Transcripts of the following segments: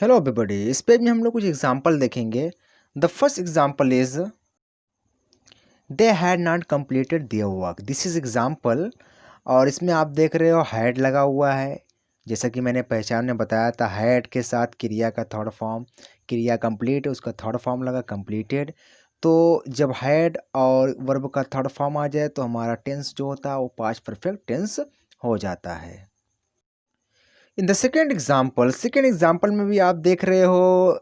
Hello everybody. इस page में हम लोग कुछ एग्जांपल देखेंगे। The first example is they had not completed their work. This is example. और इसमें आप देख रहे हो हैड लगा हुआ है। जैसा कि मैंने पहचान में बताया था, हैड के साथ क्रिया का थर्ड फॉर्म, क्रिया कंप्लीट, उसका थर्ड फॉर्म लगा कंप्लीटेड। तो जब हैड और वर्ब का थर्ड फॉर्म आ जाए तो हमारा टेंस जो होता है वो पास्ट परफेक्ट टेंस हो जाता है। इन द सेकेंड एग्जाम्पल में भी आप देख रहे हो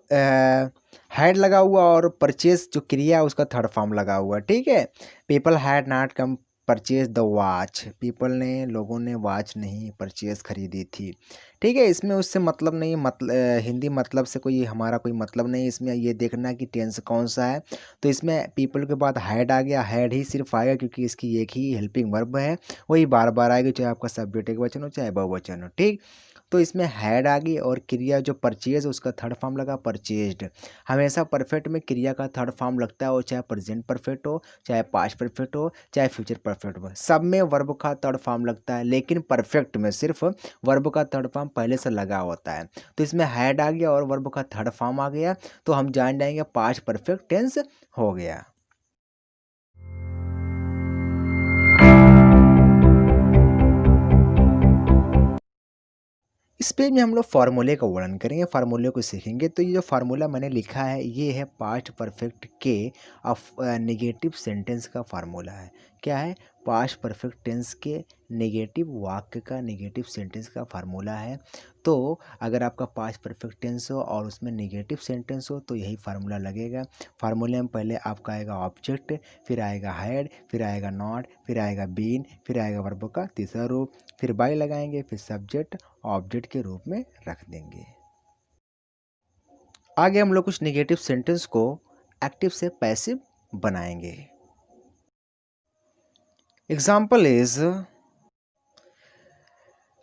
हैड लगा हुआ और परचेज जो क्रिया है उसका थर्ड फॉर्म लगा हुआ है। ठीक है। People had not come purchase the watch. People ने, लोगों ने वॉच नहीं परचेज खरीदी थी। ठीक है। इसमें उससे मतलब नहीं, हिंदी मतलब से कोई हमारा कोई मतलब नहीं। इसमें ये देखना कि टेंस कौन सा है। तो इसमें पीपल के बाद हैड आ गया। हैड ही सिर्फ आएगा क्योंकि इसकी एक ही हेल्पिंग वर्ब है, वही बार बार आएगी, चाहे आपका सब्जेक्ट एक वचन हो चाहे बहुवचन हो। ठीक। तो इसमें हैड आ गई और क्रिया जो परचेज उसका थर्ड फॉर्म लगा परचेज्ड। हमेशा परफेक्ट में क्रिया का थर्ड फॉर्म लगता है, और चाहे प्रेजेंट परफेक्ट हो, चाहे पास्ट परफेक्ट हो, चाहे फ्यूचर परफेक्ट हो, सब में वर्ब का थर्ड फॉर्म लगता है। लेकिन परफेक्ट में सिर्फ वर्ब का थर्ड फॉर्म पहले से लगा होता है। तो इसमें हैड आ गया और वर्ब का थर्ड फॉर्म आ गया, तो हम जान जाएंगे पास्ट परफेक्ट टेंस हो गया। इस पेज में हम लोग फार्मूले का वर्णन करेंगे, फार्मूले को सीखेंगे। तो ये जो फार्मूला मैंने लिखा है ये है पास्ट परफेक्ट के नेगेटिव सेंटेंस का फार्मूला है। क्या है? पास्ट परफेक्ट टेंस के नेगेटिव वाक्य का, नेगेटिव सेंटेंस का फार्मूला है। तो अगर आपका पास्ट परफेक्ट टेंस हो और उसमें नेगेटिव सेंटेंस हो तो यही फार्मूला लगेगा। फार्मूले में पहले आपका आएगा ऑब्जेक्ट, फिर आएगा हैड, फिर आएगा नॉट, फिर आएगा बीन, फिर आएगा वर्ब का तीसरा रूप, फिर बाई लगाएंगे, फिर सब्जेक्ट ऑब्जेक्ट के रूप में रख देंगे। आगे हम लोग कुछ नेगेटिव सेंटेंस को एक्टिव से पैसिव बनाएंगे। Example is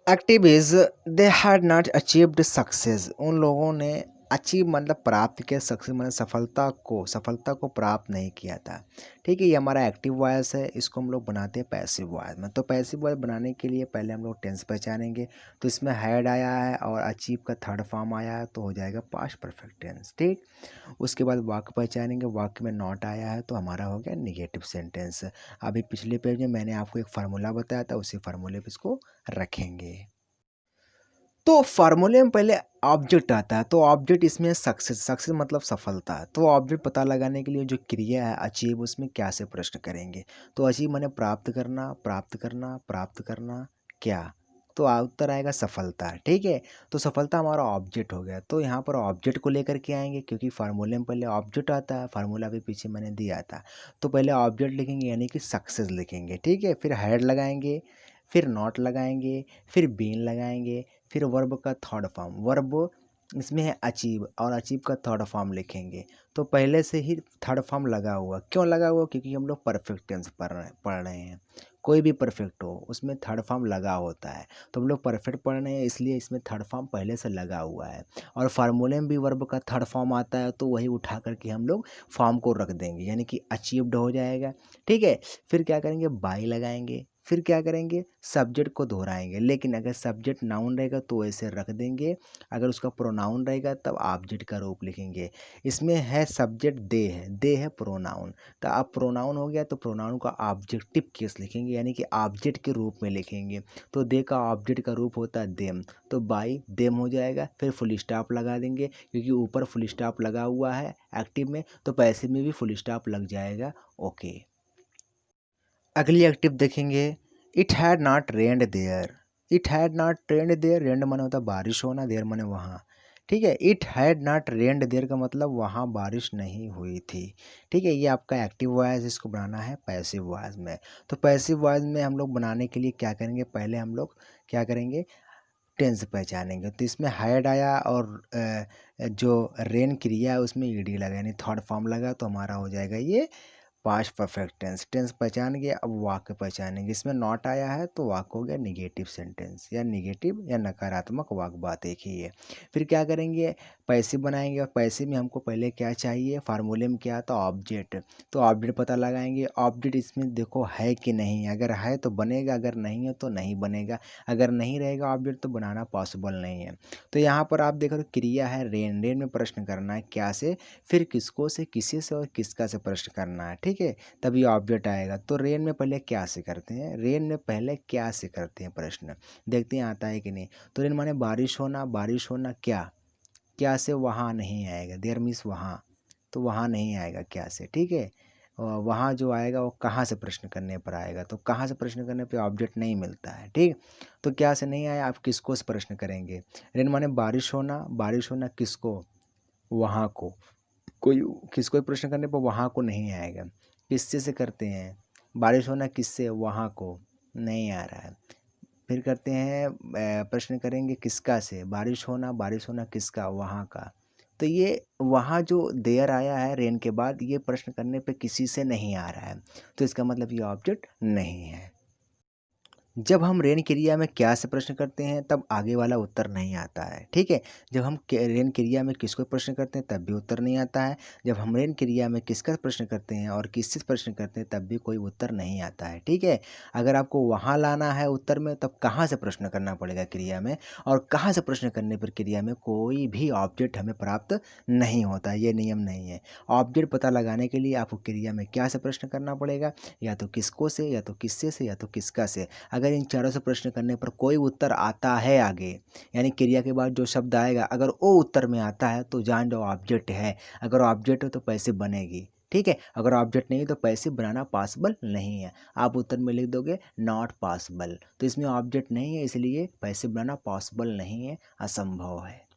active is they had not achieved success. उन लोगों ने अचीव मतलब प्राप्त किया, सक्सेस मतलब सफलता को प्राप्त नहीं किया था। ठीक है। ये हमारा एक्टिव वॉइस है, इसको हम लोग बनाते हैं पैसिव वॉइस में। तो पैसिव वॉइस बनाने के लिए पहले हम लोग टेंस पहचानेंगे। तो इसमें हैड आया है और अचीव का थर्ड फॉर्म आया है तो हो जाएगा पास्ट परफेक्ट टेंस। ठीक। उसके बाद वाक्य पहचानेंगे, वाक्य में नॉट आया है तो हमारा हो गया निगेटिव सेंटेंस। अभी पिछले पेज में मैंने आपको एक फार्मूला बताया था, उसी फार्मूले पे इसको रखेंगे। तो फार्मूले में पहले ऑब्जेक्ट आता है, तो ऑब्जेक्ट इसमें सक्सेस, सक्सेस मतलब सफलता। तो ऑब्जेक्ट पता लगाने के लिए जो क्रिया है अचीव, उसमें क्या से प्रश्न करेंगे। तो अचीव माने प्राप्त करना, प्राप्त करना, प्राप्त करना क्या। तो उत्तर आएगा सफलता। ठीक है। तो सफलता हमारा ऑब्जेक्ट हो गया। तो यहाँ पर ऑब्जेक्ट को लेकर के आएंगे क्योंकि फार्मूले में पहले ऑब्जेक्ट आता है, फार्मूला भी पीछे मैंने दिया था। तो पहले ऑब्जेक्ट लिखेंगे यानी कि सक्सेस लिखेंगे। ठीक है। फिर हेड लगाएंगे, फिर नॉट लगाएंगे, फिर बीन लगाएंगे, फिर वर्ब का थर्ड फॉर्म, वर्ब इसमें है अचीव और अचीव का थर्ड फॉर्म लिखेंगे। तो पहले से ही थर्ड फॉर्म लगा हुआ, क्यों लगा हुआ? क्योंकि हम लोग परफेक्ट टेंस पढ़ रहे हैं। कोई भी परफेक्ट हो उसमें थर्ड फॉर्म लगा होता है, तो हम लोग परफेक्ट पढ़ रहे हैं इसलिए इसमें थर्ड फॉर्म पहले से लगा हुआ है। और फार्मूले में भी वर्ब का थर्ड फॉर्म आता है तो वही उठा करके हम लोग फॉर्म को रख देंगे यानी कि अचीव्ड हो जाएगा। ठीक है। फिर क्या करेंगे? बाई लगाएंगे, फिर क्या करेंगे? सब्जेक्ट को दोहराएंगे। लेकिन अगर सब्जेक्ट नाउन रहेगा तो ऐसे रख देंगे, अगर उसका प्रोनाउन रहेगा तब ऑब्जेक्ट का रूप लिखेंगे। इसमें है सब्जेक्ट दे है, दे है प्रोनाउन। तो अब प्रोनाउन हो गया तो प्रोनाउन का ऑब्जेक्टिव केस लिखेंगे यानी कि ऑब्जेक्ट के रूप में लिखेंगे। तो दे का ऑब्जेक्ट का रूप होता है देम, तो बाई देम हो जाएगा। फिर फुल स्टॉप लगा देंगे क्योंकि ऊपर फुल स्टॉप लगा हुआ है एक्टिव में, तो पैसिव में भी फुल स्टॉप लग जाएगा। ओके। अगली एक्टिव देखेंगे। It had not rained there. It had not rained there, rained माने होता है बारिश होना, देयर माने वहाँ। ठीक है। It had not rained there का मतलब वहाँ बारिश नहीं हुई थी। ठीक है। ये आपका एक्टिव वॉइस, इसको बनाना है पैसिव वॉइस में। तो पैसिव वॉइस में हम लोग बनाने के लिए क्या करेंगे? पहले हम लोग क्या करेंगे? टेंस पहचानेंगे। तो इसमें हैड आया और जो रेन क्रिया है उसमें ईडी लगा यानी थर्ड फॉर्म लगा, तो हमारा हो जाएगा ये पास्ट परफेक्ट टेंस, टेंस पहचान गए, अब वाक्य पहचानेंगे। इसमें नॉट आया है तो वाक्य हो गया निगेटिव सेंटेंस या निगेटिव या नकारात्मक वाक्य, बात एक ही है। फिर क्या करेंगे, पैसिव बनाएंगे, और पैसिव में हमको पहले क्या चाहिए, फार्मूले में क्या आता, ऑब्जेक्ट। तो ऑब्जेक्ट पता लगाएंगे, ऑब्जेक्ट इसमें देखो है कि नहीं, अगर है तो बनेगा, अगर नहीं है तो नहीं बनेगा। अगर नहीं रहेगा ऑब्जेक्ट तो बनाना पॉसिबल नहीं है। तो यहाँ पर आप देखो तो क्रिया है रेन, रेन में प्रश्न करना है क्या से, फिर किसको से, किसी से और किसका से प्रश्न करना है, ठीक है, तभी ऑब्जेक्ट आएगा। तो रेन में पहले क्या से करते हैं, रेन में पहले क्या से करते हैं प्रश्न, देखते हैं आता है कि नहीं। तो रेन माने बारिश होना, बारिश होना क्या, क्या से वहाँ नहीं आएगा, देयर मीन्स वहाँ, तो वहाँ नहीं आएगा क्या से, ठीक है। वहाँ जो आएगा वो कहाँ से प्रश्न करने पर आएगा, तो कहाँ से प्रश्न करने पे ऑब्जेक्ट नहीं मिलता है, ठीक। तो क्या से नहीं आया, आप किसको से प्रश्न करेंगे। रेन माने बारिश होना, बारिश होना किसको, वहाँ को, कोई किसको भी प्रश्न करने पर वहाँ को नहीं आएगा। किससे से करते हैं, बारिश होना किससे, वहाँ को, नहीं आ रहा है। फिर करते हैं प्रश्न करेंगे किसका से, बारिश होना किसका, वहाँ का। तो ये वहाँ जो देयर आया है रेन के बाद, ये प्रश्न करने पे किसी से नहीं आ रहा है, तो इसका मतलब ये ऑब्जेक्ट नहीं है। जब हम रेन क्रिया में क्या से प्रश्न करते हैं तब आगे वाला उत्तर नहीं आता है, ठीक है। जब हम रेन क्रिया में किसको प्रश्न करते हैं तब भी उत्तर नहीं आता है। जब हम रेन क्रिया में किसका प्रश्न करते हैं और किससे प्रश्न करते हैं तब भी कोई उत्तर नहीं आता है, ठीक है। अगर आपको वहाँ लाना है उत्तर में तब कहाँ से प्रश्न करना पड़ेगा क्रिया में, और कहाँ से प्रश्न करने पर क्रिया में कोई भी ऑब्जेक्ट हमें प्राप्त नहीं होता, ये नियम नहीं है। ऑब्जेक्ट पता लगाने के लिए आपको क्रिया में क्या से प्रश्न करना पड़ेगा, या तो किसको से, या तो किससे से, या तो किसका से। अगर इन चारों से प्रश्न करने पर कोई उत्तर आता है आगे, यानी क्रिया के बाद जो शब्द आएगा अगर वो उत्तर में आता है तो जान जाओ ऑब्जेक्ट है। अगर ऑब्जेक्ट हो तो पैसिव बनेगी, ठीक है। अगर ऑब्जेक्ट नहीं तो पैसिव बनाना पॉसिबल नहीं है। आप उत्तर में लिख दोगे नॉट पॉसिबल, तो इसमें ऑब्जेक्ट नहीं है इसलिए पैसिव बनाना पॉसिबल नहीं है, असंभव है।